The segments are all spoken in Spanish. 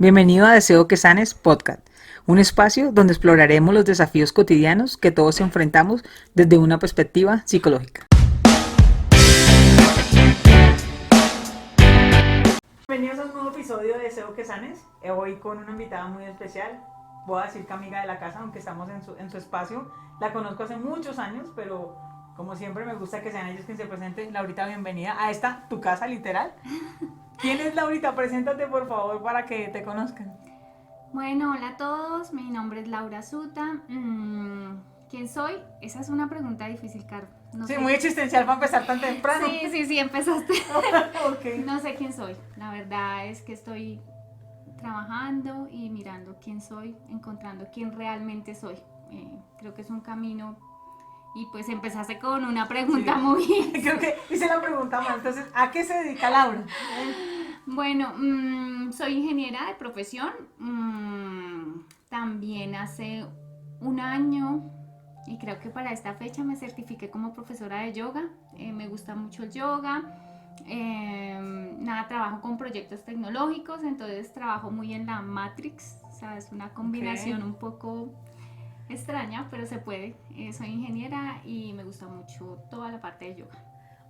Bienvenido a Deseo que Sanes Podcast, un espacio donde exploraremos los desafíos cotidianos que todos enfrentamos desde una perspectiva psicológica. Bienvenidos a un nuevo episodio de Deseo que Sanes, hoy con una invitada muy especial. Voy a decir que amiga de la casa, aunque estamos en su espacio. La conozco hace muchos años, pero como siempre me gusta que sean ellos quienes se presenten. Laurita, bienvenida a esta, tu casa literal. ¿Quién es Laurita? Preséntate por favor para que te conozcan. Bueno, hola a todos, mi nombre es Laura Suta. ¿Quién soy? Esa es una pregunta difícil, Caro. No sí, sé. Muy existencial para empezar tan temprano. Sí, empezaste. Okay. No sé quién soy. La verdad es que estoy trabajando y mirando quién soy, encontrando quién realmente soy. Creo que es un camino. Y pues empezaste con una pregunta muy... Creo que hice la pregunta mal. Entonces, ¿a qué se dedica Laura? Bueno, soy ingeniera de profesión. También hace un año, y creo que para esta fecha me certifiqué como profesora de yoga. Me gusta mucho el yoga. Trabajo con proyectos tecnológicos, entonces trabajo muy en la Matrix. O sea, es una combinación un poco extraña, pero se puede. Soy ingeniera y me gusta mucho toda la parte de yoga.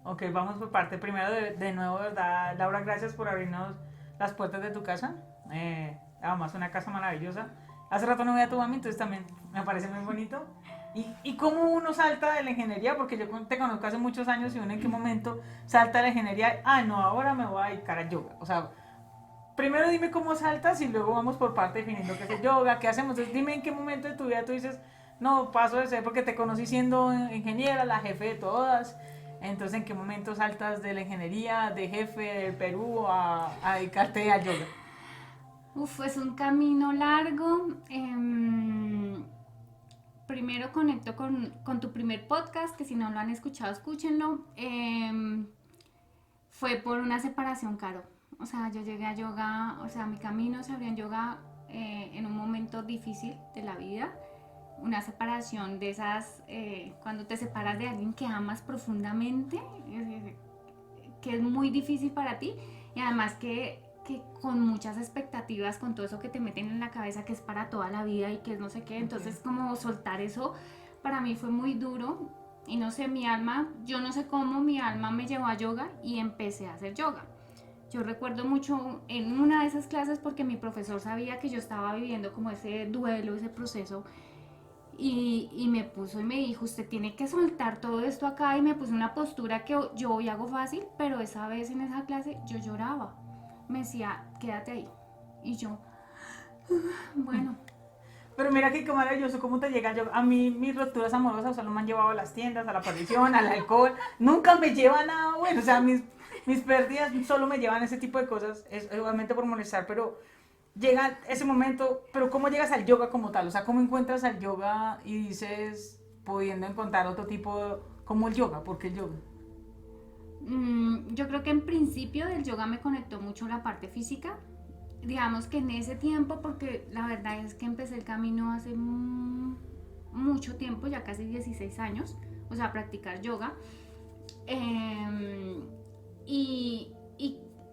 Ok, vamos por parte. Primero, de nuevo, ¿verdad? Laura, gracias por abrirnos las puertas de tu casa. Además, una casa maravillosa. Hace rato no veía a tu mami, entonces también me parece muy bonito. ¿Y cómo uno salta de la ingeniería? Porque yo te conozco hace muchos años y uno en qué momento salta de la ingeniería. No, ahora me voy a dedicar a yoga. O sea, primero dime cómo saltas y luego vamos por parte definiendo qué es el yoga, qué hacemos. Entonces dime en qué momento de tu vida tú dices, no, paso de ser porque te conocí siendo ingeniera, la jefe de todas. Entonces, ¿en qué momento saltas de la ingeniería, de jefe del Perú a dedicarte al yoga? Es un camino largo. Primero conecto con tu primer podcast, que si no lo han escuchado, escúchenlo. Fue por una separación, Caro. O sea, yo llegué a yoga, o sea, mi camino se abrió en yoga en un momento difícil de la vida. Una separación de esas, cuando te separas de alguien que amas profundamente, que es muy difícil para ti, y además que con muchas expectativas, con todo eso que te meten en la cabeza que es para toda la vida y que es no sé qué, entonces como soltar eso para mí fue muy duro. Y no sé, mi alma, yo no sé cómo mi alma me llevó a yoga y empecé a hacer yoga. Yo recuerdo mucho en una de esas clases porque mi profesor sabía que yo estaba viviendo como ese duelo, ese proceso, y me puso y me dijo, usted tiene que soltar todo esto acá, y me puso una postura que yo hoy hago fácil, pero esa vez en esa clase yo lloraba. Me decía, quédate ahí. Y yo, bueno. Pero mira que qué maravilloso cómo te llega yo. A mí mis rupturas amorosas solo me han llevado a las tiendas, a la perdición, al alcohol. Nunca me lleva nada bueno. O sea, mis pérdidas solo me llevan a ese tipo de cosas. Es obviamente por molestar, pero llega ese momento. Pero ¿cómo llegas al yoga como tal? O sea, ¿cómo encuentras al yoga y dices, pudiendo encontrar otro tipo como el yoga? ¿Por qué el yoga? Yo creo que en principio del yoga me conectó mucho la parte física. Digamos que en ese tiempo, porque la verdad es que empecé el camino hace mucho tiempo, ya casi 16 años, o sea, practicar yoga. Y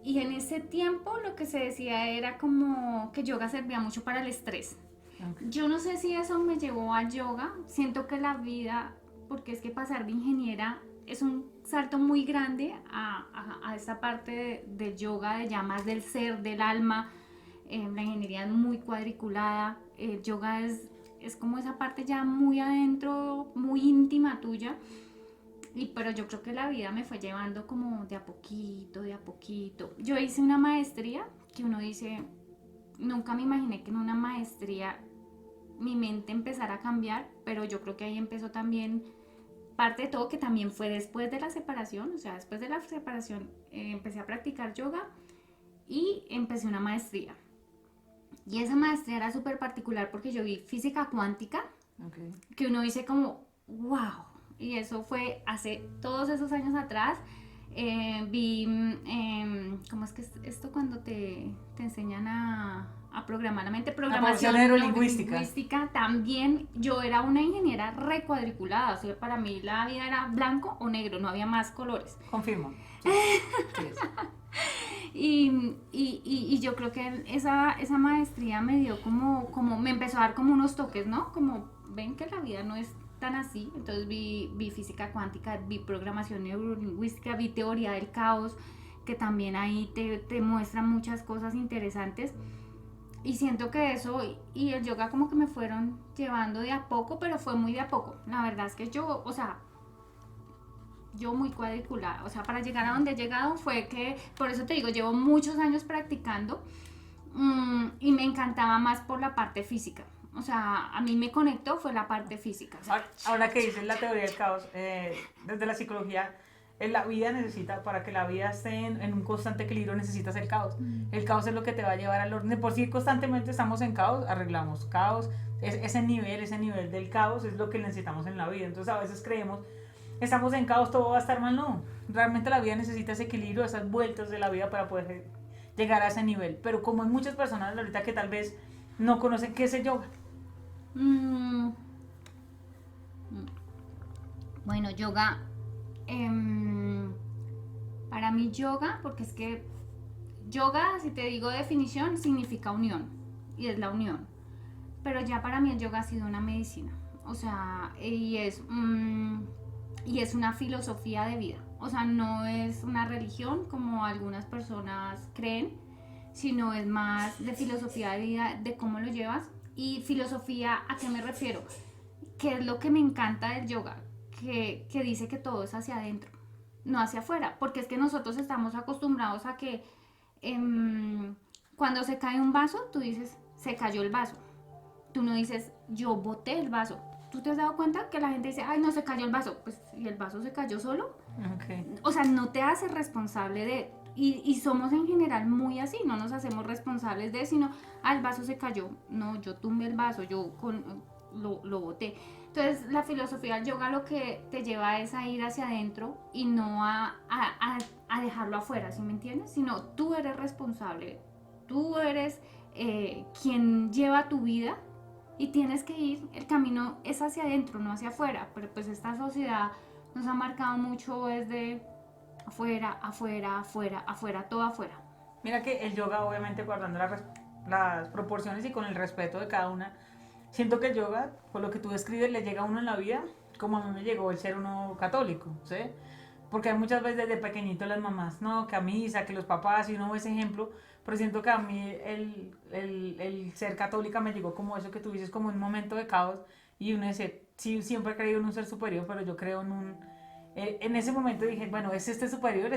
en ese tiempo lo que se decía era como que yoga servía mucho para el estrés. Okay. Yo no sé si eso me llevó al yoga. Siento que la vida, porque es que pasar de ingeniera es un salto muy grande a esta parte del yoga, de ya más del ser, del alma. La ingeniería es muy cuadriculada. El yoga es como esa parte ya muy adentro, muy íntima tuya. Pero yo creo que la vida me fue llevando como de a poquito, de a poquito. Yo hice una maestría que uno dice, nunca me imaginé que en una maestría mi mente empezara a cambiar, pero yo creo que ahí empezó también parte de todo, que también fue después de la separación. O sea, después de la separación empecé a practicar yoga y empecé una maestría. Y esa maestría era súper particular porque yo vi física cuántica, okay, que uno dice como, wow. Y eso fue hace todos esos años atrás. Vi, ¿cómo es que es esto cuando te enseñan a programar la mente? Programación neurolingüística. También yo era una ingeniera recuadriculada, o sea, para mí la vida era blanco o negro, no había más colores. Confirmo. Sí. Y yo creo que esa maestría me dio como, me empezó a dar como unos toques, ¿no? Como ven que la vida no es tan así. Entonces vi física cuántica, vi programación neurolingüística, vi teoría del caos, que también ahí te muestra muchas cosas interesantes. Y siento que eso y el yoga como que me fueron llevando de a poco, pero fue muy de a poco. La verdad es que yo, o sea, yo muy cuadriculada, o sea, para llegar a donde he llegado fue que, por eso te digo, llevo muchos años practicando y me encantaba más por la parte física. O sea, a mí me conectó fue la parte física. O sea, Ahora que dices la teoría del caos, desde la psicología, la vida necesita, para que la vida esté en un constante equilibrio, necesitas el caos. El caos es lo que te va a llevar al orden. De por sí constantemente estamos en caos, arreglamos caos. Ese nivel del caos es lo que necesitamos en la vida. Entonces a veces creemos, estamos en caos, todo va a estar mal. No, realmente la vida necesita ese equilibrio, esas vueltas de la vida para poder llegar a ese nivel. Pero como hay muchas personas ahorita que tal vez no conocen qué es el yoga. mm, bueno, yoga, para mí yoga, porque es que yoga, si te digo definición, significa unión, y es la unión. Pero ya para mí el yoga ha sido una medicina, o sea, y es una filosofía de vida. O sea, no es una religión como algunas personas creen, sino es más de filosofía de vida, de cómo lo llevas. Y filosofía, ¿a qué me refiero? Que es lo que me encanta del yoga, que dice que todo es hacia adentro, no hacia afuera, porque es que nosotros estamos acostumbrados a que cuando se cae un vaso, tú dices, se cayó el vaso. Tú no dices, yo boté el vaso. ¿Tú te has dado cuenta que la gente dice, ay, no, se cayó el vaso? Pues, ¿y el vaso se cayó solo? Okay. O sea, no te haces responsable de... Y somos en general muy así, no nos hacemos responsables de, sino, ah, el vaso se cayó. No, yo tumbé el vaso, lo boté. Entonces, la filosofía del yoga lo que te lleva es a ir hacia adentro y no a dejarlo afuera, ¿sí me entiendes? Sino tú eres responsable, tú eres quien lleva tu vida y tienes que ir, el camino es hacia adentro, no hacia afuera, pero pues esta sociedad nos ha marcado mucho desde afuera, afuera, afuera, afuera, todo afuera. Mira que el yoga, obviamente guardando las proporciones y con el respeto de cada una, siento que el yoga, por lo que tú describes, le llega a uno en la vida como a mí me llegó el ser uno católico, ¿sí? Porque hay muchas veces desde pequeñito las mamás, no, que a misa, que los papás, y uno ve ese ejemplo, pero siento que a mí el ser católica me llegó como eso que tú dices, como un momento de caos, y uno dice, sí, siempre he creído en un ser superior, pero yo creo en un... en ese momento dije, bueno, es este superior,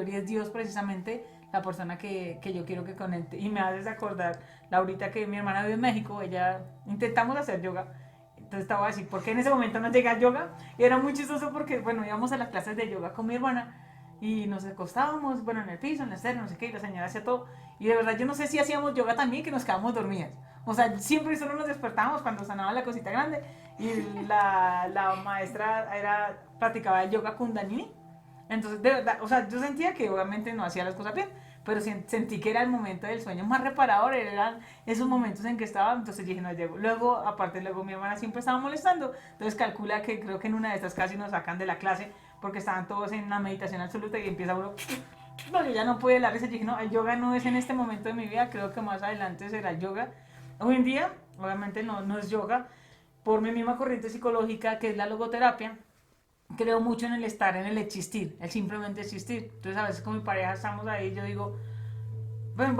y es Dios precisamente la persona que yo quiero que conecte. Y me haces acordar, Laurita, que mi hermana vive en México, ella intentamos hacer yoga. Entonces estaba así, porque en ese momento no llegué al yoga. Y era muy chistoso porque, bueno, íbamos a las clases de yoga con mi hermana y nos acostábamos, bueno, en el piso, en la estera, no sé qué, y la señora hacía todo. Y de verdad yo no sé si hacíamos yoga también, que nos quedábamos dormidas. O sea, siempre solo nos despertábamos cuando sonaba la cosita grande. Y la maestra practicaba el yoga Kundalini. Entonces, de verdad, o sea, yo sentía que obviamente no hacía las cosas bien, pero sentí que era el momento del sueño más reparador, eran esos momentos en que estaba, entonces dije, no llego. Luego, aparte, luego mi hermana siempre estaba molestando, entonces calcula que creo que en una de estas casi nos sacan de la clase, porque estaban todos en una meditación absoluta y empieza uno, no, yo ya no pude la risa, yo dije, no, el yoga no es en este momento de mi vida, creo que más adelante será el yoga. Hoy en día, obviamente no es yoga, por mi misma corriente psicológica, que es la logoterapia, creo mucho en el estar, en el existir, el simplemente existir. Entonces a veces con mi pareja estamos ahí, yo digo, bueno,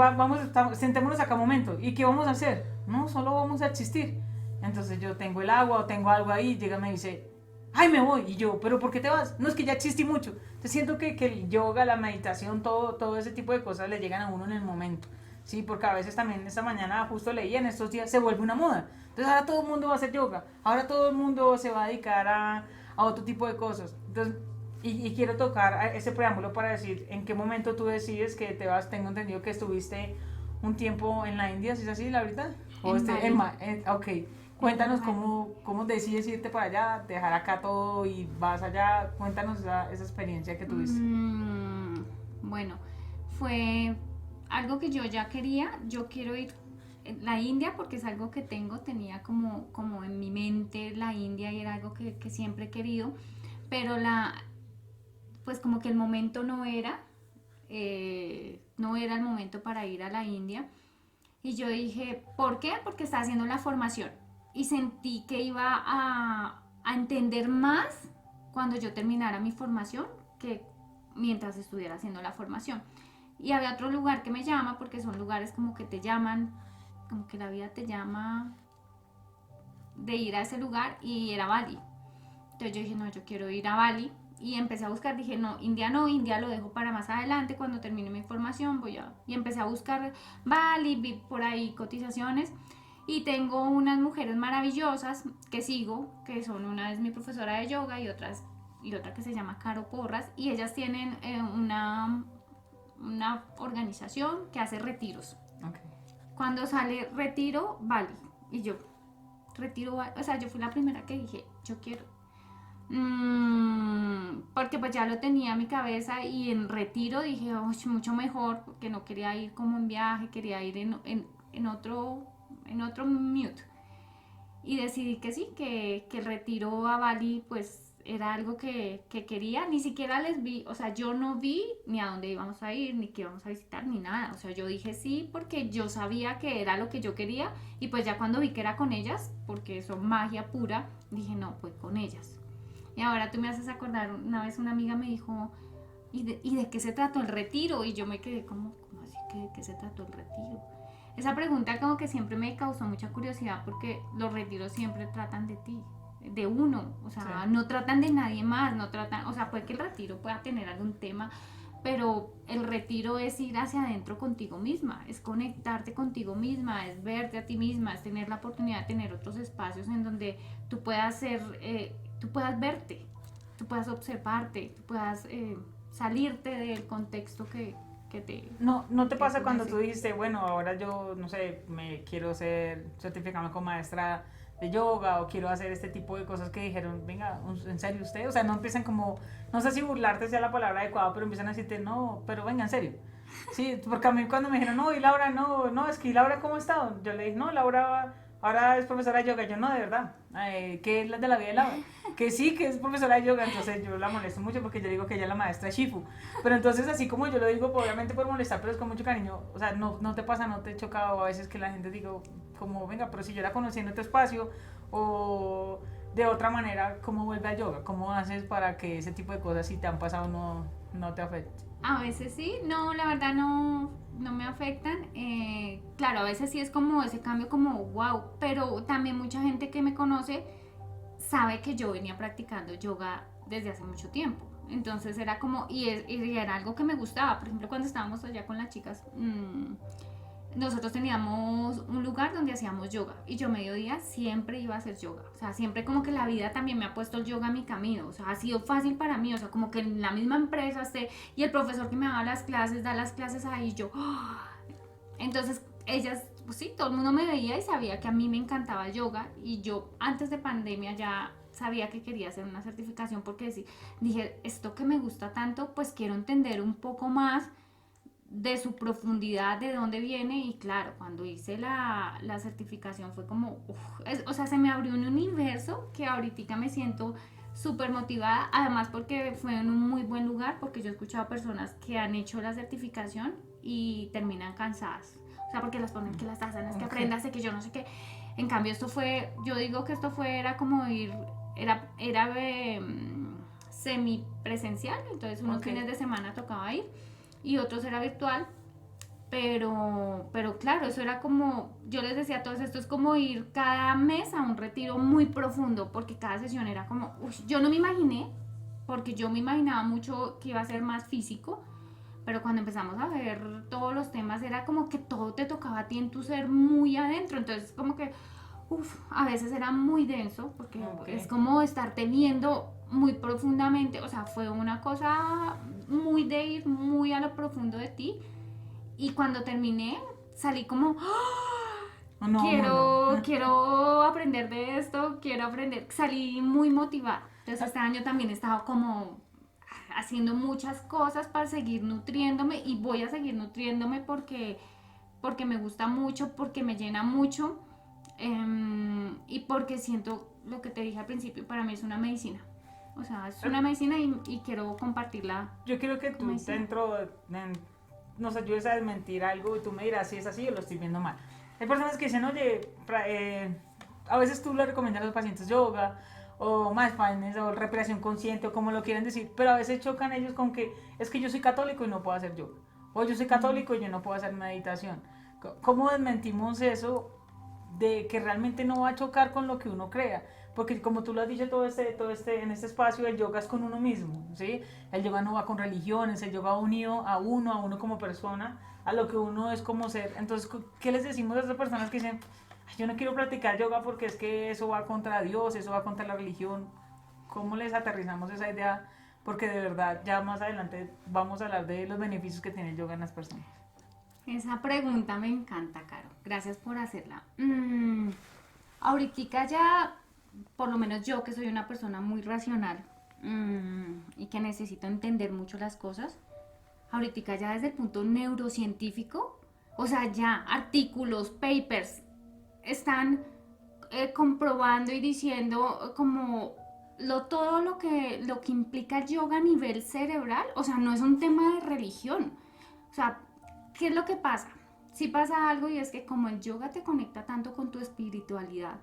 sentémonos acá un momento, ¿y qué vamos a hacer? No, solo vamos a existir. Entonces yo tengo el agua o tengo algo ahí, llega y me dice, ay, me voy, y yo, ¿pero por qué te vas? No, es que ya existí mucho. Entonces siento que el yoga, la meditación, todo ese tipo de cosas le llegan a uno en el momento. Sí, porque a veces también esta mañana justo leía en estos días se vuelve una moda. Entonces ahora todo el mundo va a hacer yoga, ahora todo el mundo se va a dedicar a otro tipo de cosas. Entonces, y quiero tocar ese preámbulo para decir en qué momento tú decides que te vas. Tengo entendido que estuviste un tiempo en la India, ¿sí es así, Laurita? O ok, cuéntanos cómo decides irte para allá, dejar acá todo y vas allá. Cuéntanos esa experiencia que tuviste. Bueno, fue algo que yo ya quería. Yo quiero ir a la India porque es algo que tenía como en mi mente la India y era algo que siempre he querido, pero pues como que el momento no era. no era el momento para ir a la India. Y yo dije, ¿por qué? Porque estaba haciendo la formación y sentí que iba a entender más cuando yo terminara mi formación que mientras estuviera haciendo la formación. Y había otro lugar que me llama, porque son lugares como que te llaman, como que la vida te llama de ir a ese lugar, y era Bali. Entonces yo dije, no, yo quiero ir a Bali. Y empecé a buscar, dije, no, India lo dejo para más adelante, cuando termine mi formación voy a... Y empecé a buscar Bali, vi por ahí cotizaciones, y tengo unas mujeres maravillosas que sigo, que son, una es mi profesora de yoga y otra que se llama Caro Porras, y ellas tienen una organización que hace retiros. Okay. Cuando sale retiro, Bali, y yo, retiro, o sea, yo fui la primera que dije, yo quiero. Porque pues ya lo tenía en mi cabeza, y en retiro dije, oh, mucho mejor, porque no quería ir como en viaje, quería ir en otro mute. Y decidí que sí, que el retiro a Bali pues era algo que quería. Ni siquiera les vi, o sea, yo no vi ni a dónde íbamos a ir, ni qué íbamos a visitar, ni nada. O sea, yo dije sí porque yo sabía que era lo que yo quería, y pues ya cuando vi que era con ellas, porque son magia pura, dije no, pues con ellas. Y ahora tú me haces acordar, una vez una amiga me dijo, ¿y de qué se trató el retiro? Y yo me quedé como así, ¿de qué se trató el retiro? Esa pregunta como que siempre me causó mucha curiosidad, porque los retiros siempre tratan de ti, de uno, o sea, sí. No tratan de nadie más, no tratan, o sea, puede que el retiro pueda tener algún tema, pero el retiro es ir hacia adentro contigo misma, es conectarte contigo misma, es verte a ti misma, es tener la oportunidad de tener otros espacios en donde tú puedas ser, tú puedas verte, tú puedas observarte, tú puedas salirte del contexto que te... ¿No te pasa cuando tú dijiste, bueno, ahora yo, no sé, me quiero certificarme como maestra de yoga, o quiero hacer este tipo de cosas, que dijeron, venga, ¿en serio usted? O sea, no empiezan como, no sé si burlarte sea la palabra adecuada, pero empiezan a decirte, no, pero venga, en serio. Sí, porque a mí cuando me dijeron, no, y Laura, no, es que Laura, ¿cómo está? Yo le dije, no, Laura ahora es profesora de yoga. Yo, no, de verdad, ¿qué es la de la vida de Laura? Que sí, que es profesora de yoga. Entonces yo la molesto mucho porque yo digo que ella es la maestra Shifu. Pero entonces, así como yo lo digo, pues, obviamente por molestar, pero es con mucho cariño. O sea, no te pasa, no te choca, a veces que la gente diga, como, venga, pero si yo la conocí en otro espacio, o de otra manera, ¿cómo vuelve al yoga? ¿Cómo haces para que ese tipo de cosas, si te han pasado, no te afecten? A veces sí, no, la verdad no me afectan. Claro, a veces sí es como ese cambio como wow, pero también mucha gente que me conoce sabe que yo venía practicando yoga desde hace mucho tiempo. Entonces era como, y era algo que me gustaba. Por ejemplo, cuando estábamos allá con las chicas, nosotros teníamos un lugar donde hacíamos yoga, y yo mediodía siempre iba a hacer yoga. O sea, siempre como que la vida también me ha puesto el yoga a mi camino. O sea, ha sido fácil para mí. O sea, como que en la misma empresa y el profesor que me da las clases ahí, yo... Entonces, ellas, pues sí, todo el mundo me veía y sabía que a mí me encantaba el yoga, y yo antes de pandemia ya sabía que quería hacer una certificación, porque dije, esto que me gusta tanto, pues quiero entender un poco más de su profundidad, de dónde viene. Y claro, cuando hice la certificación fue como, o sea, se me abrió un universo que ahorita me siento súper motivada, además porque fue en un muy buen lugar, porque yo he escuchado personas que han hecho la certificación y terminan cansadas, o sea, porque las ponen que las asanas, que aprendas, que yo no sé qué. En cambio esto fue, yo digo que esto era como ir, era semipresencial, entonces unos fines de semana tocaba ir y otros era virtual, pero claro, eso era como, yo les decía a todos, esto es como ir cada mes a un retiro muy profundo, porque cada sesión era como, yo no me imaginé, porque yo me imaginaba mucho que iba a ser más físico, pero cuando empezamos a ver todos los temas era como que todo te tocaba a ti en tu ser muy adentro. Entonces como que a veces era muy denso, porque es como estarte viendo muy profundamente. O sea, fue una cosa muy de ir muy a lo profundo de ti, y cuando terminé salí como quiero aprender de esto, quiero aprender, salí muy motivada. Entonces este año también he estado como haciendo muchas cosas para seguir nutriéndome, y voy a seguir nutriéndome porque me gusta mucho, porque me llena mucho, y porque siento lo que te dije al principio, para mí es una medicina. O sea, es una medicina y quiero compartirla. Yo quiero que tú medicina. nos ayudes a desmentir algo y tú me dirás si es así o lo estoy viendo mal. Hay personas que dicen, oye, a veces tú le recomiendas a los pacientes yoga o mindfulness o respiración consciente o como lo quieran decir, pero a veces chocan ellos con que es que yo soy católico y no puedo hacer yoga, o yo soy católico y yo no puedo hacer meditación. ¿Cómo desmentimos eso de que realmente no va a chocar con lo que uno crea? Porque como tú lo has dicho en este espacio, el yoga es con uno mismo, ¿sí? El yoga no va con religiones, el yoga va unido a uno como persona, a lo que uno es como ser. Entonces, ¿qué les decimos a esas personas que dicen, yo no quiero practicar yoga porque es que eso va contra Dios, eso va contra la religión? ¿Cómo les aterrizamos esa idea? Porque de verdad, ya más adelante vamos a hablar de los beneficios que tiene el yoga en las personas. Esa pregunta me encanta, Caro. Gracias por hacerla. Ahorita ya, por lo menos yo que soy una persona muy racional y que necesito entender mucho las cosas, ahorita ya desde el punto neurocientífico, o sea, ya artículos, papers, están comprobando y diciendo como todo lo que implica el yoga a nivel cerebral, o sea, no es un tema de religión. O sea, ¿qué es lo que pasa? Sí pasa algo y es que como el yoga te conecta tanto con tu espiritualidad,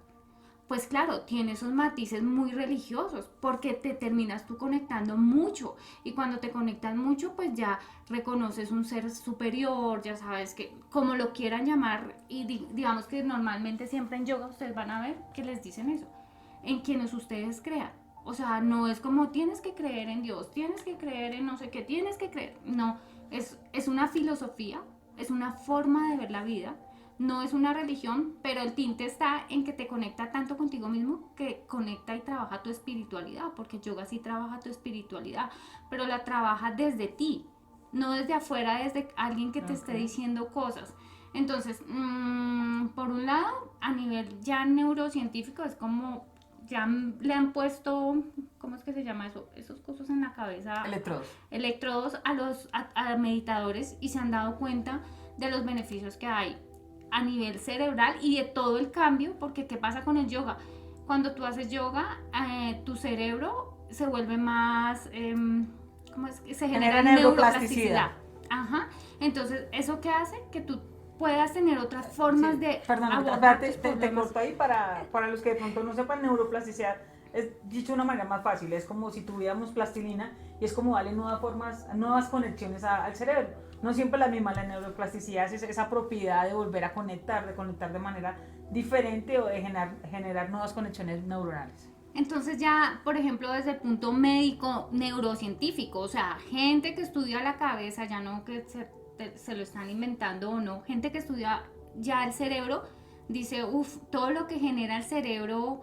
pues claro, tiene esos matices muy religiosos, porque te terminas tú conectando mucho, y cuando te conectas mucho, pues ya reconoces un ser superior, ya sabes que, como lo quieran llamar, y digamos que normalmente siempre en yoga ustedes van a ver que les dicen eso, en quienes ustedes crean. O sea, no es como tienes que creer en Dios, tienes que creer en no sé qué, tienes que creer. No, es una filosofía, es una forma de ver la vida, no es una religión, pero el tinte está en que te conecta tanto contigo mismo que conecta y trabaja tu espiritualidad, porque yoga sí trabaja tu espiritualidad, pero la trabaja desde ti, no desde afuera, desde alguien que te esté diciendo cosas. Entonces, por un lado, a nivel ya neurocientífico, es como ya le han puesto, ¿cómo es que se llama eso? Esos cosas en la cabeza. Electrodos a meditadores, y se han dado cuenta de los beneficios que hay a nivel cerebral y de todo el cambio, porque ¿qué pasa con el yoga? Cuando tú haces yoga, tu cerebro se vuelve más, ¿cómo es que se genera neuroplasticidad? Ajá. Entonces, ¿eso qué hace? Que tú puedas tener otras formas de abordar tus problemas. Te corto ahí para los que de pronto no sepan, neuroplasticidad es dicho de una manera más fácil, es como si tuviéramos plastilina y es como darle nuevas conexiones al cerebro. No siempre la misma, la neuroplasticidad es esa propiedad de volver a conectar, de manera diferente o de generar nuevas conexiones neuronales. Entonces ya, por ejemplo, desde el punto médico, neurocientífico, o sea, gente que estudia la cabeza, ya no que se lo están inventando o no, gente que estudia ya el cerebro, dice, todo lo que genera el cerebro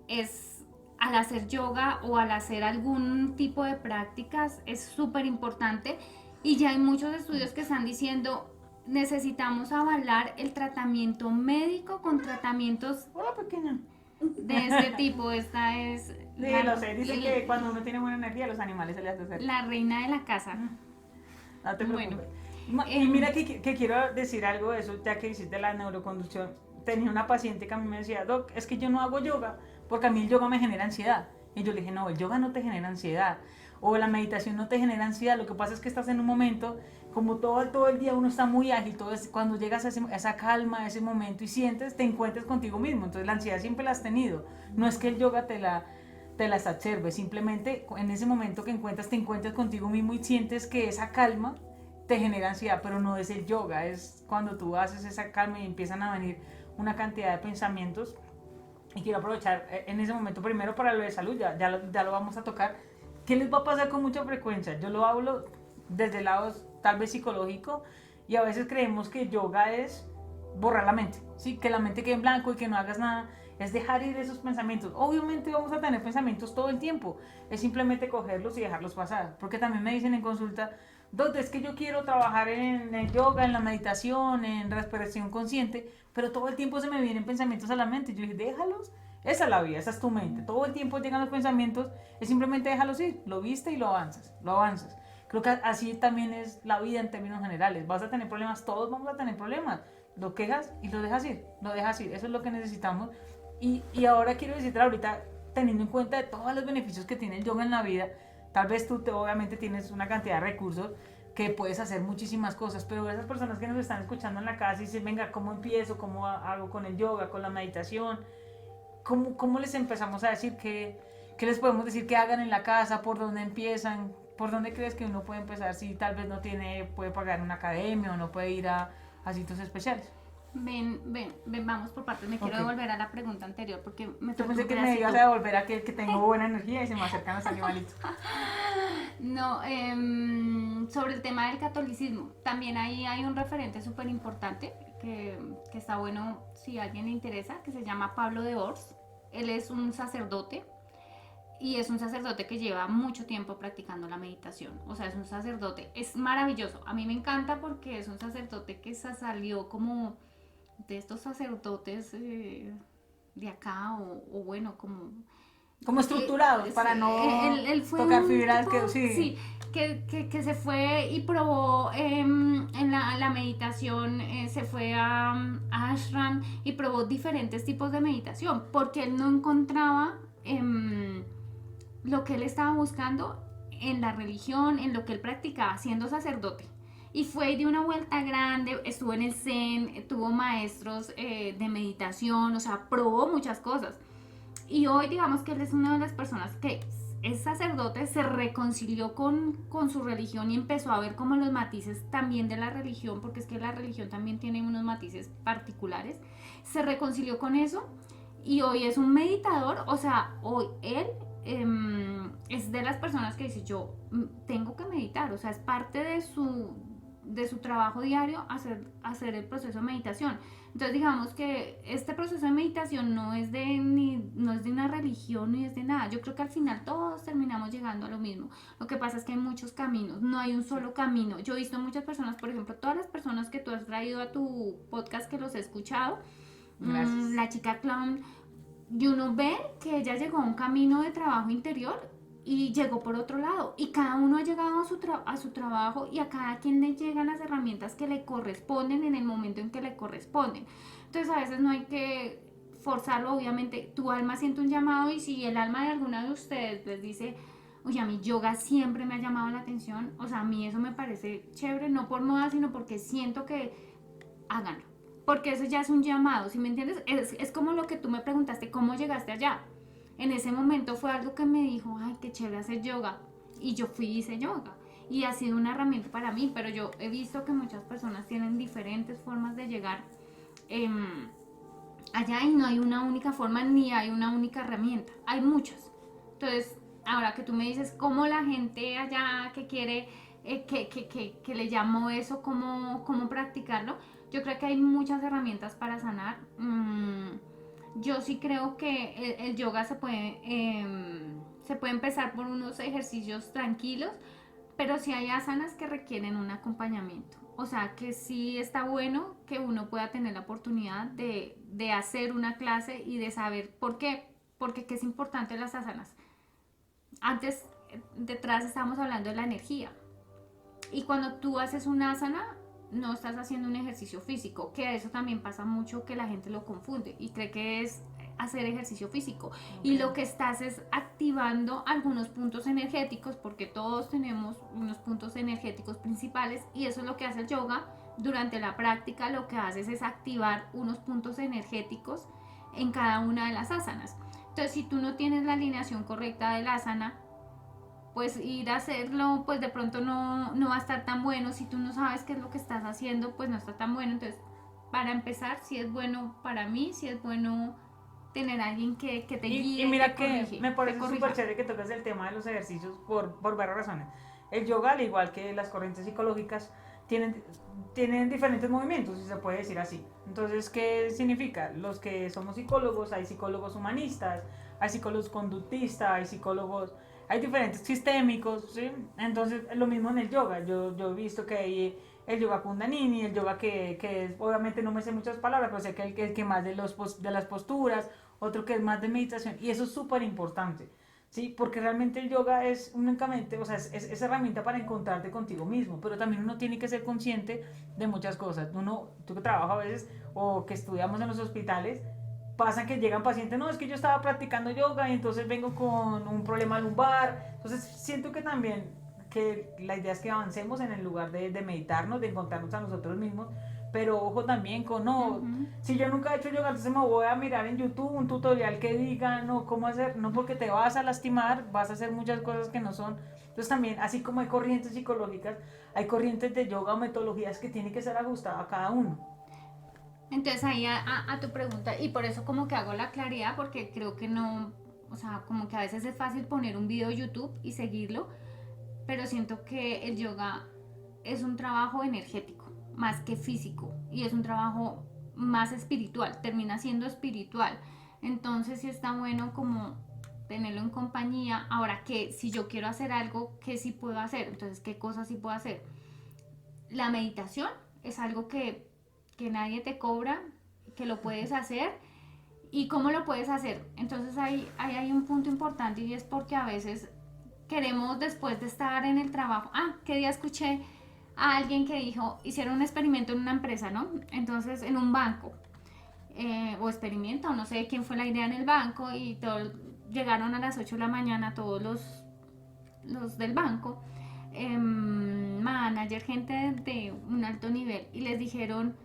es, al hacer yoga o al hacer algún tipo de prácticas, es súper importante, y ya hay muchos estudios que están diciendo, necesitamos avalar el tratamiento médico con tratamientos Hola, pequeña. De este tipo. Esta es sí, lo sé, dicen que cuando uno tiene buena energía, a los animales se les hace hacer la reina de la casa. No te preocupes. Y mira que quiero decir algo de eso, ya que hiciste la neuroconducción. Tenía una paciente que a mí me decía, Doc, es que yo no hago yoga porque a mí el yoga me genera ansiedad. Y yo le dije, no, el yoga no te genera ansiedad, o la meditación no te genera ansiedad. Lo que pasa es que estás en un momento, como todo el día uno está muy ágil, cuando llegas a esa calma, a ese momento y te encuentres contigo mismo. Entonces la ansiedad siempre la has tenido. No es que el yoga te la exacerbe, simplemente en ese momento que te encuentras contigo mismo y sientes que esa calma te genera ansiedad, pero no es el yoga, es cuando tú haces esa calma y empiezan a venir una cantidad de pensamientos. Y quiero aprovechar en ese momento primero para lo de salud, ya lo vamos a tocar. ¿Qué les va a pasar con mucha frecuencia? Yo lo hablo desde el lado tal vez psicológico, y a veces creemos que yoga es borrar la mente, ¿sí? Que la mente quede en blanco y que no hagas nada, es dejar ir esos pensamientos. Obviamente vamos a tener pensamientos todo el tiempo, es simplemente cogerlos y dejarlos pasar, porque también me dicen en consulta, Doctor, es que yo quiero trabajar en el yoga, en la meditación, en respiración consciente, pero todo el tiempo se me vienen pensamientos a la mente. Yo dije, déjalos, esa es la vida, esa es tu mente. Todo el tiempo llegan los pensamientos, es simplemente déjalos ir, lo viste y lo avanzas. Creo que así también es la vida en términos generales. Vas a tener problemas, todos vamos a tener problemas. Lo quejas y lo dejas ir, eso es lo que necesitamos. Y ahora quiero decirte ahorita, teniendo en cuenta de todos los beneficios que tiene el yoga en la vida. Tal vez tú obviamente tienes una cantidad de recursos que puedes hacer muchísimas cosas, pero esas personas que nos están escuchando en la casa y dicen, venga, ¿cómo empiezo? ¿Cómo hago con el yoga, con la meditación? ¿Cómo les empezamos a decir qué les podemos decir que hagan en la casa? ¿Por dónde empiezan? ¿Por dónde crees que uno puede empezar si tal vez no puede pagar una academia o no puede ir a sitios especiales? Ven, vamos por partes. Me quiero devolver a la pregunta anterior porque me Yo faltó pensé un que me pedacito. ibas a devolver a que tengo buena energía y se me acercan los animalitos. No, sobre el tema del catolicismo, también ahí hay un referente súper importante que está bueno si a alguien le interesa, que se llama Pablo de Ors. Él es un sacerdote y es un sacerdote que lleva mucho tiempo practicando la meditación. O sea, es un sacerdote, es maravilloso. A mí me encanta porque es un sacerdote que se salió como de estos sacerdotes de acá o bueno, Como estructurados para sí, no él fue tocar un fibras tipo, que sí. que se fue y probó en la meditación, se fue a ashram y probó diferentes tipos de meditación porque él no encontraba lo que él estaba buscando en la religión, en lo que él practicaba siendo sacerdote. Y fue de una vuelta grande, estuvo en el Zen, tuvo maestros de meditación, o sea, probó muchas cosas. Y hoy digamos que él es una de las personas que es sacerdote, se reconcilió con su religión y empezó a ver como los matices también de la religión, porque es que la religión también tiene unos matices particulares. Se reconcilió con eso y hoy es un meditador, o sea, hoy él es de las personas que dice yo tengo que meditar, o sea, es parte de su trabajo diario hacer el proceso de meditación. Entonces digamos que este proceso de meditación no es de una religión ni es de nada. Yo creo que al final todos terminamos llegando a lo mismo. Lo que pasa es que hay muchos caminos, no hay un solo camino. Yo he visto muchas personas, por ejemplo, todas las personas que tú has traído a tu podcast que los he escuchado, la chica clown, y uno ve que ella llegó a un camino de trabajo interior y llegó por otro lado y cada uno ha llegado a su trabajo y a cada quien le llegan las herramientas que le corresponden en el momento en que le corresponden. Entonces a veces no hay que forzarlo, obviamente tu alma siente un llamado y si el alma de alguna de ustedes les dice oye, a mí yoga siempre me ha llamado la atención, o sea, a mí eso me parece chévere, no por moda, sino porque siento que háganlo, porque eso ya es un llamado, ¿sí me entiendes? Es como lo que tú me preguntaste, ¿cómo llegaste allá? En ese momento fue algo que me dijo, ay, qué chévere hacer yoga. Y yo fui y hice yoga. Y ha sido una herramienta para mí, pero yo he visto que muchas personas tienen diferentes formas de llegar allá y no hay una única forma ni hay una única herramienta. Hay muchas. Entonces, ahora que tú me dices cómo la gente allá que quiere, que le llamo eso, cómo practicarlo, yo creo que hay muchas herramientas para sanar. Yo sí creo que el yoga se puede empezar por unos ejercicios tranquilos, pero sí hay asanas que requieren un acompañamiento. O sea, que sí está bueno que uno pueda tener la oportunidad de hacer una clase y de saber por qué. Porque ¿qué es importante las asanas? Antes, detrás estábamos hablando de la energía. Y cuando tú haces una asana, no estás haciendo un ejercicio físico, que eso también pasa mucho que la gente lo confunde y cree que es hacer ejercicio físico. Okay. Y lo que estás es activando algunos puntos energéticos, porque todos tenemos unos puntos energéticos principales y eso es lo que hace el yoga. Durante la práctica lo que haces es activar unos puntos energéticos en cada una de las asanas. Entonces, si tú no tienes la alineación correcta del asana, pues ir a hacerlo, pues de pronto no va a estar tan bueno. Si tú no sabes qué es lo que estás haciendo, pues no está tan bueno. Entonces, para empezar, sí es bueno para mí, sí es bueno tener a alguien que te guíe. Y mira que corrige, me parece súper chévere que toques el tema de los ejercicios por varias razones. El yoga, al igual que las corrientes psicológicas, tienen diferentes movimientos, si se puede decir así. Entonces, ¿qué significa? Los que somos psicólogos, hay psicólogos humanistas, hay psicólogos conductistas, hay psicólogos... Hay diferentes sistémicos, ¿sí? Entonces, lo mismo en el yoga. Yo he visto que hay el yoga kundalini, el yoga que es, obviamente no me sé muchas palabras, pero sé que el que más de las posturas, otro que es más de meditación, y eso es súper importante, ¿sí? Porque realmente el yoga es únicamente, o sea, es herramienta para encontrarte contigo mismo, pero también uno tiene que ser consciente de muchas cosas. Tú que trabajas a veces, o que estudiamos en los hospitales, pasa que llegan pacientes, no, es que yo estaba practicando yoga y entonces vengo con un problema lumbar. Entonces siento que también que la idea es que avancemos en el lugar de meditarnos, de encontrarnos a nosotros mismos, pero ojo también con, no, si yo nunca he hecho yoga, entonces me voy a mirar en YouTube un tutorial que diga, no, cómo hacer, no, porque te vas a lastimar, vas a hacer muchas cosas que no son. Entonces también, así como hay corrientes psicológicas, hay corrientes de yoga o metodologías que tienen que ser ajustadas a cada uno. Entonces ahí a tu pregunta, y por eso como que hago la claridad, porque creo que no, o sea, como que a veces es fácil poner un video de YouTube y seguirlo, pero siento que el yoga es un trabajo energético, más que físico, y es un trabajo más espiritual, termina siendo espiritual. Entonces sí está bueno como tenerlo en compañía. Ahora que si yo quiero hacer algo, ¿qué sí puedo hacer? Entonces, ¿qué cosas sí puedo hacer? La meditación es algo que nadie te cobra, que lo puedes hacer. ¿Y cómo lo puedes hacer? Entonces hay un punto importante, y es porque a veces queremos, después de estar en el trabajo, qué día escuché a alguien que dijo, hicieron un experimento en una empresa, ¿no? Entonces en un banco, o experimento, no sé quién fue la idea en el banco, y todos llegaron a las 8 de la mañana todos los del banco, manager, gente de un alto nivel, y les dijeron,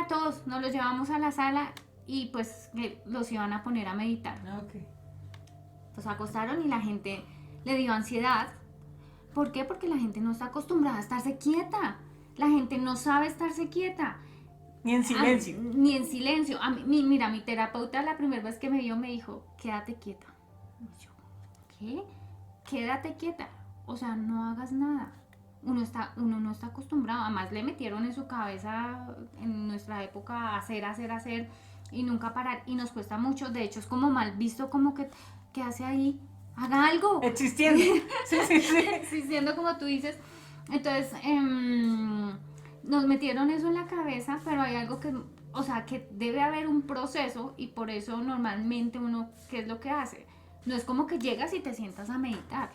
todos nos los llevamos a la sala y pues los iban a poner a meditar. Okay. Los acostaron y la gente le dio ansiedad. ¿Por qué? Porque la gente no está acostumbrada a estarse quieta. La gente no sabe estarse quieta. Ni en silencio. Ni en silencio. Mira, mi terapeuta la primera vez que me vio me dijo, quédate quieta. Y yo, ¿qué? Quédate quieta. O sea, no hagas nada. Uno no está acostumbrado. Además le metieron en su cabeza en nuestra época hacer y nunca parar. Y nos cuesta mucho. De hecho, es como mal visto, como que hace ahí. Haga algo. Existiendo. Sí. Existiendo, como tú dices. Entonces, nos metieron eso en la cabeza, pero hay algo que, o sea, que debe haber un proceso, y por eso normalmente uno, ¿qué es lo que hace? No es como que llegas y te sientas a meditar.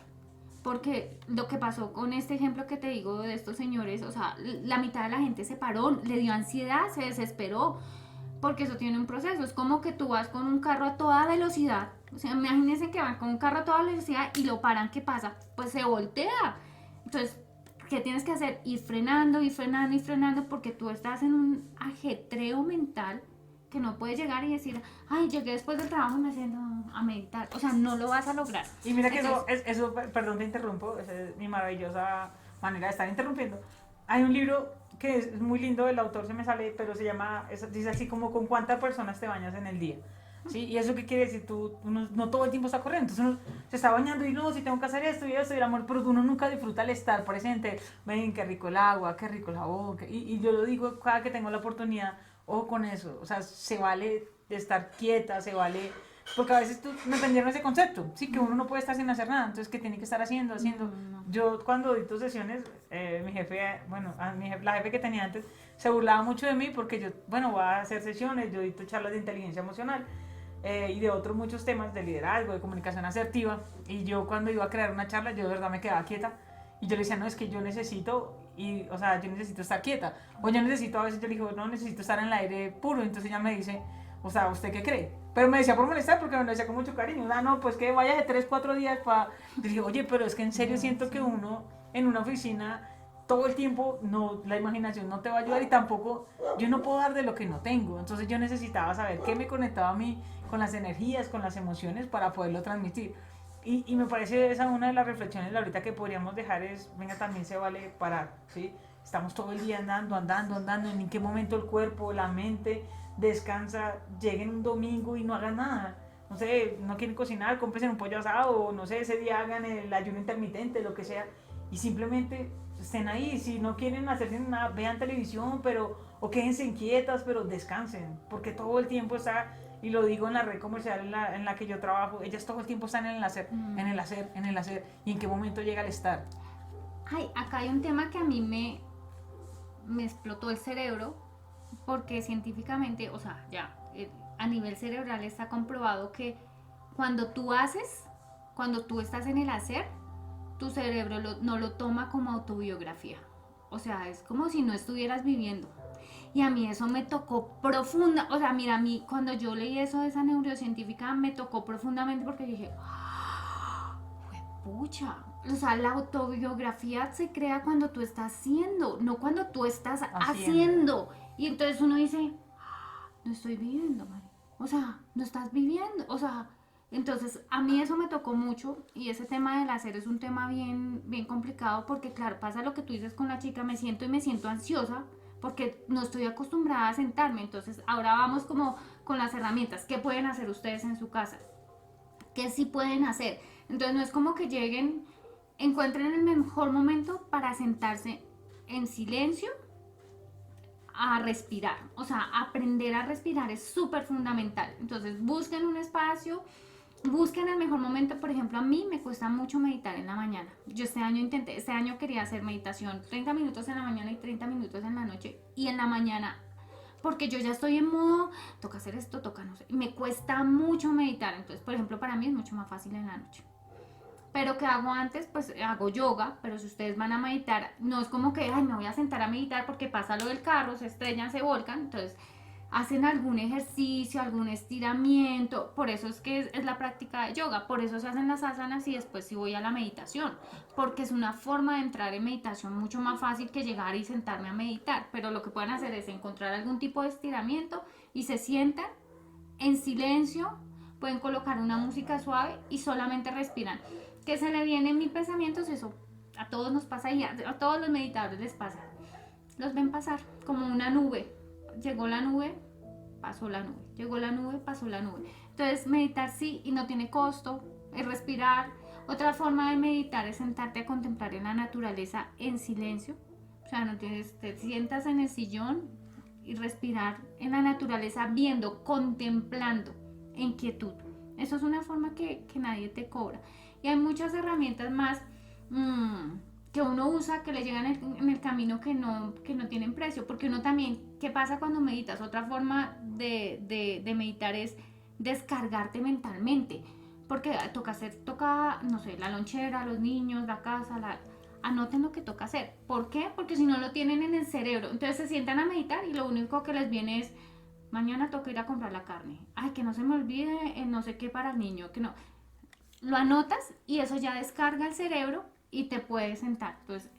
Porque lo que pasó con este ejemplo que te digo de estos señores, o sea, la mitad de la gente se paró, le dio ansiedad, se desesperó, porque eso tiene un proceso. Es como que tú vas con un carro a toda velocidad. O sea, imagínense que van con un carro a toda velocidad y lo paran, ¿qué pasa? Pues se voltea. Entonces, ¿qué tienes que hacer? Ir frenando, porque tú estás en un ajetreo mental que no puedes llegar y decir, llegué después del trabajo y me siento a meditar. O sea, no lo vas a lograr. Y mira que eso, perdón, te interrumpo, esa es mi maravillosa manera de estar interrumpiendo. Hay un libro que es muy lindo, el autor se me sale, pero se llama, dice así como, ¿con cuántas personas te bañas en el día? ¿Sí? ¿Y eso qué quiere decir? Uno no todo el tiempo está corriendo, entonces uno se está bañando y no, si tengo que hacer esto y el amor, pero uno nunca disfruta el estar presente. Ven, qué rico el agua, qué rico el jabón, y yo lo digo cada que tengo la oportunidad, ojo con eso, o sea, se vale de estar quieta, se vale, porque a veces me vendieron ese concepto, sí, que uno no puede estar sin hacer nada, entonces que tiene que estar haciendo. No. Yo cuando dicto sesiones, mi jefe, bueno, la jefe que tenía antes, se burlaba mucho de mí porque yo, bueno, voy a hacer sesiones, yo dicto charlas de inteligencia emocional, y de otros muchos temas de liderazgo, de comunicación asertiva, y yo cuando iba a crear una charla, yo de verdad me quedaba quieta, y yo le decía, no, es que yo necesito, o sea, yo necesito estar quieta, o yo necesito, a veces yo le digo, no, necesito estar en el aire puro, entonces ella me dice, o sea, ¿usted qué cree? Pero me decía por molestar, porque me lo decía con mucho cariño, no, pues que vaya de 3, 4 días para, yo dije, oye, pero es que en serio siento que uno en una oficina todo el tiempo, no, la imaginación no te va a ayudar, y tampoco, yo no puedo dar de lo que no tengo, entonces yo necesitaba saber qué me conectaba a mí con las energías, con las emociones, para poderlo transmitir. Y me parece esa una de las reflexiones ahorita que podríamos dejar es, venga, también se vale parar, ¿sí? Estamos todo el día andando, en qué momento el cuerpo, la mente descansa, lleguen un domingo y no hagan nada. No sé, no quieren cocinar, cómprense un pollo asado, o no sé, ese día hagan el ayuno intermitente, lo que sea, y simplemente estén ahí. Si no quieren hacer nada, vean televisión, o quédense inquietas, pero descansen, porque todo el tiempo está, y lo digo en la red comercial en la que yo trabajo, ellas todo el tiempo están en el hacer, en el hacer, y en qué momento llega el estar. Acá hay un tema que a mí me explotó el cerebro, porque científicamente, o sea, ya a nivel cerebral está comprobado que cuando tú estás en el hacer, tu cerebro no lo toma como autobiografía. o sea, es como si no estuvieras viviendo. Y a mí eso me tocó profunda, o sea, mira, a mí cuando yo leí eso de esa neurocientífica me tocó profundamente porque dije, pucha, o sea, la autobiografía se crea cuando tú estás haciendo, no cuando tú estás haciendo. Y entonces uno dice, no estoy viviendo, Mari. O sea, no estás viviendo. O sea, entonces a mí eso me tocó mucho y ese tema del hacer es un tema bien, bien complicado porque claro, pasa lo que tú dices con la chica, me siento ansiosa porque no estoy acostumbrada a sentarme. Entonces ahora vamos como con las herramientas. ¿Qué pueden hacer ustedes en su casa? ¿Qué sí pueden hacer? Entonces no es como que lleguen, encuentren el mejor momento para sentarse en silencio a respirar. O sea, aprender a respirar es súper fundamental. Entonces busquen un espacio, busquen el mejor momento. Por ejemplo, a mí me cuesta mucho meditar en la mañana. Yo este año quería hacer meditación 30 minutos en la mañana y 30 minutos en la noche. Y en la mañana porque yo ya estoy en modo, toca hacer esto, toca no sé, me cuesta mucho meditar, entonces por ejemplo para mí es mucho más fácil en la noche. Pero ¿qué hago antes? Pues hago yoga, pero si ustedes van a meditar, no es como que, ay, me voy a sentar a meditar porque pasa lo del carro, se estrellan, se volcan, entonces hacen algún ejercicio, algún estiramiento, por eso es que es la práctica de yoga, por eso se hacen las asanas y después sí voy a la meditación, porque es una forma de entrar en meditación mucho más fácil que llegar y sentarme a meditar, pero lo que pueden hacer es encontrar algún tipo de estiramiento y se sientan en silencio, pueden colocar una música suave y solamente respiran. Que se le vienen mil pensamientos, eso a todos nos pasa y a todos los meditadores les pasa. Los ven pasar como una nube. Llegó la nube, pasó la nube. Llegó la nube, pasó la nube. Entonces meditar sí y no tiene costo, es respirar. Otra forma de meditar es sentarte a contemplar en la naturaleza en silencio. O sea, no tienes, te sientas en el sillón y respirar en la naturaleza viendo, contemplando en quietud. Eso es una forma que nadie te cobra. Y hay muchas herramientas más que uno usa que le llegan en el camino que no tienen precio. Porque uno también, ¿qué pasa cuando meditas? Otra forma de meditar es descargarte mentalmente. Porque toca, no sé, la lonchera, los niños, la casa, anoten lo que toca hacer. ¿Por qué? Porque si no lo tienen en el cerebro. Entonces se sientan a meditar y lo único que les viene es, mañana toca ir a comprar la carne. Ay, que no se me olvide el no sé qué para el niño, que no. Lo anotas y eso ya descarga el cerebro y te puedes sentar. Entonces,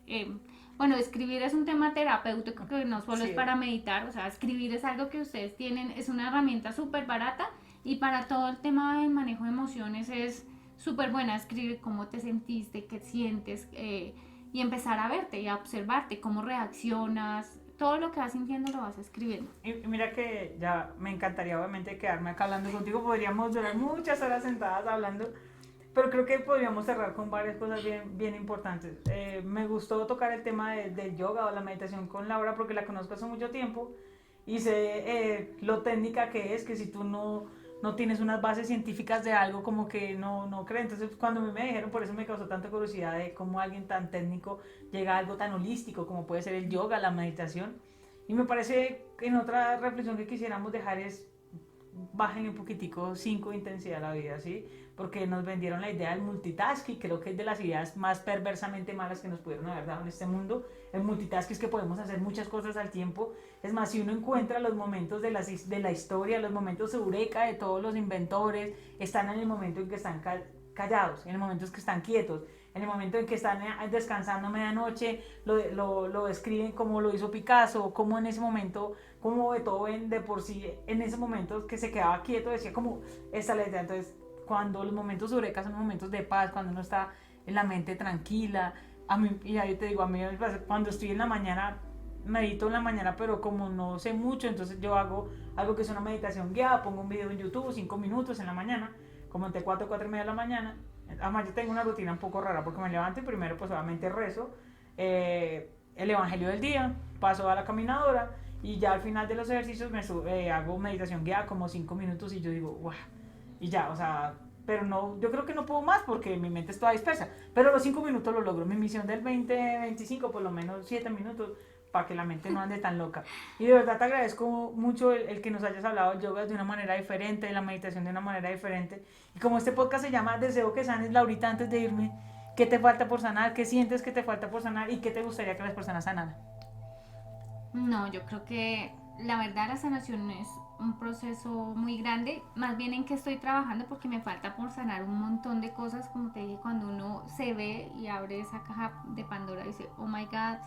bueno, escribir es un tema terapéutico que no solo es para meditar, o sea, escribir es algo que ustedes tienen, es una herramienta súper barata y para todo el tema del manejo de emociones es súper buena. Escribir cómo te sentiste, qué sientes y empezar a verte y a observarte, cómo reaccionas. Todo lo que vas sintiendo lo vas escribiendo. Y mira que ya me encantaría obviamente quedarme acá hablando contigo, podríamos durar muchas horas sentadas hablando, pero creo que podríamos cerrar con varias cosas bien, bien importantes. Me gustó tocar el tema del yoga o la meditación con Laura porque la conozco hace mucho tiempo y sé lo técnica que es, que si tú no tienes unas bases científicas de algo como que no crees. Entonces cuando me dijeron, por eso me causó tanta curiosidad de cómo alguien tan técnico llega a algo tan holístico como puede ser el yoga, la meditación. Y me parece que en otra reflexión que quisiéramos dejar es bájenle un poquitico 5 de intensidad a la vida, ¿sí? Porque nos vendieron la idea del multitasking, creo que es de las ideas más perversamente malas que nos pudieron haber dado en este mundo. El multitasking es que podemos hacer muchas cosas al tiempo. Es más, si uno encuentra los momentos de la historia, los momentos eureka de todos los inventores, están en el momento en que están callados, en el momento en que están quietos, en el momento en que están descansando a medianoche, lo describen como lo hizo Picasso, como en ese momento, como Beethoven de por sí, en ese momento que se quedaba quieto, decía como, esta es la idea. Entonces, cuando los momentos eureka son momentos de paz, cuando uno está en la mente tranquila, a mí, y ahí te digo, a mí cuando estoy en la mañana, medito en la mañana, pero como no sé mucho, entonces yo hago algo que es una meditación guiada, pongo un video en YouTube, 5 minutos en la mañana, como entre 4 y 4 y media de la mañana. Además yo tengo una rutina un poco rara porque me levanto y primero pues obviamente rezo el evangelio del día, paso a la caminadora y ya al final de los ejercicios hago meditación guiada como 5 minutos y yo digo, guau, y ya, o sea, pero no, yo creo que no puedo más porque mi mente está dispersa, pero los 5 minutos lo logro. Mi misión del 20-25 por lo menos 7 minutos para que la mente no ande tan loca. Y de verdad te agradezco mucho el que nos hayas hablado del yoga de una manera diferente, de la meditación de una manera diferente. Y como este podcast se llama Deseo que sanes, Laurita, antes de irme, ¿Qué te falta por sanar? ¿Qué sientes que te falta por sanar? ¿Y qué te gustaría que las personas sanaran? No, yo creo que la verdad la sanación es un proceso muy grande, más bien en que estoy trabajando porque me falta por sanar un montón de cosas, como te dije, cuando uno se ve y abre esa caja de Pandora y dice, oh my God,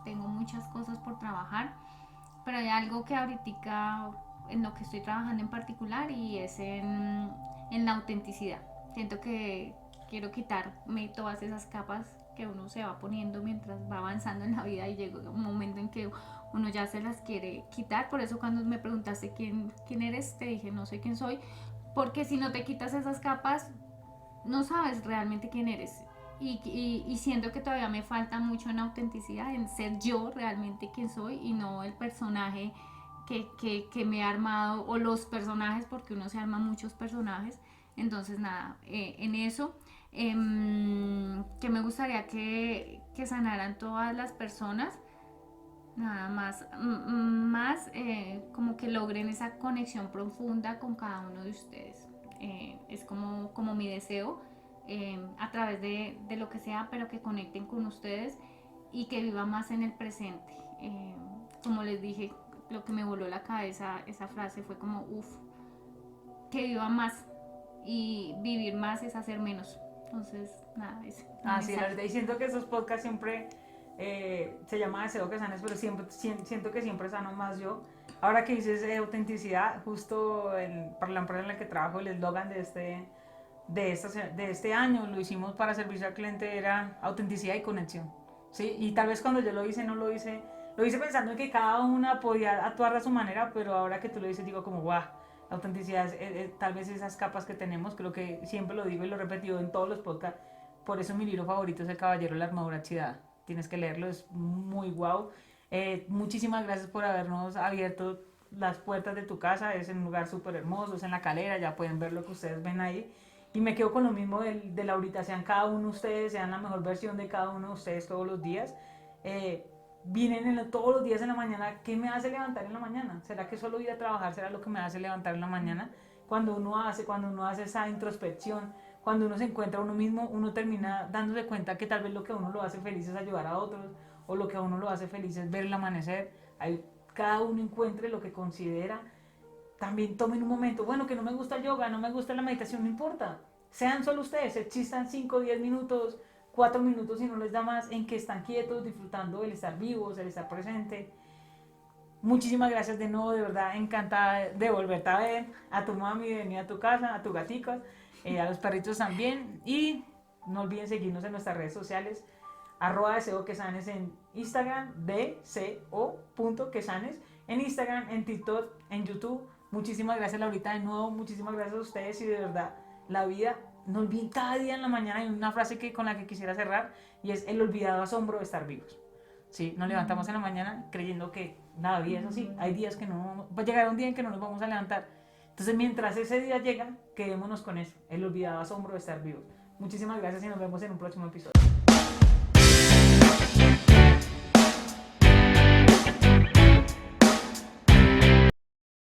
tengo muchas cosas por trabajar, pero hay algo que ahorita en lo que estoy trabajando en particular y es en la autenticidad. Siento que quiero quitarme todas esas capas que uno se va poniendo mientras va avanzando en la vida y llega un momento en que uno ya se las quiere quitar. Por eso cuando me preguntaste quién eres, te dije no sé quién soy, porque si no te quitas esas capas, no sabes realmente quién eres. Y siento que todavía me falta mucho en autenticidad, en ser yo realmente quien soy y no el personaje que me he armado o los personajes, porque uno se arma muchos personajes. Entonces nada, en eso, que me gustaría que sanaran todas las personas, nada más, como que logren esa conexión profunda con cada uno de ustedes. Es como mi deseo, a través de lo que sea, pero que conecten con ustedes y que vivan más en el presente. Como les dije, lo que me voló la cabeza, esa frase fue como, uff, que viva más, y vivir más es hacer menos. Entonces, nada, es Sí, la verdad, y siento que esos podcasts siempre se llama Deseo que sanes, pero siento que siempre sano más yo. Ahora que dices autenticidad, justo para la empresa en la que trabajo, el eslogan de este año, lo hicimos para servicio al cliente, era autenticidad y conexión. ¿Sí? Y tal vez cuando yo lo hice, lo hice pensando en que cada una podía actuar de su manera, pero ahora que tú lo dices, digo como, guau, la autenticidad es tal vez esas capas que tenemos, creo que siempre lo digo y lo he repetido en todos los podcasts. Por eso mi libro favorito es El Caballero de la Armadura Oxidada. Tienes que leerlo, es muy guau. Muchísimas gracias por habernos abierto las puertas de tu casa. Es un lugar súper hermoso, es en La Calera, ya pueden ver lo que ustedes ven ahí. Y me quedo con lo mismo de Laurita, sean cada uno de ustedes, sean la mejor versión de cada uno de ustedes todos los días. Vienen todos los días en la mañana. ¿Qué me hace levantar en la mañana? ¿Será que solo ir a trabajar será lo que me hace levantar en la mañana? Cuando uno hace esa introspección, cuando uno se encuentra a uno mismo, uno termina dándose cuenta que tal vez lo que a uno lo hace feliz es ayudar a otros, o lo que a uno lo hace feliz es ver el amanecer. Ahí cada uno encuentre lo que considera. También tomen un momento, bueno, que no me gusta el yoga, no me gusta la meditación, no importa. Sean solo ustedes, existan 5, 10 minutos, 4 minutos si no les da más, en que están quietos, disfrutando del estar vivos, el estar presente. Muchísimas gracias de nuevo, de verdad, encantada de volverte a ver, a tu mami, de venir a tu casa, a tu gatica, a los perritos también. Y no olviden seguirnos en nuestras redes sociales, @deseoquesanes en Instagram, deco.quesanes en Instagram, en TikTok, en YouTube. Muchísimas gracias, Laurita, de nuevo, muchísimas gracias a ustedes y de verdad, la vida, no olviden cada día en la mañana. Hay una frase con la que quisiera cerrar y es el olvidado asombro de estar vivos. Sí, nos levantamos en la mañana creyendo que nada, vida es así. Hay días que no, va a llegar un día en que no nos vamos a levantar. Entonces, mientras ese día llega, quedémonos con eso, el olvidado asombro de estar vivos. Muchísimas gracias y nos vemos en un próximo episodio.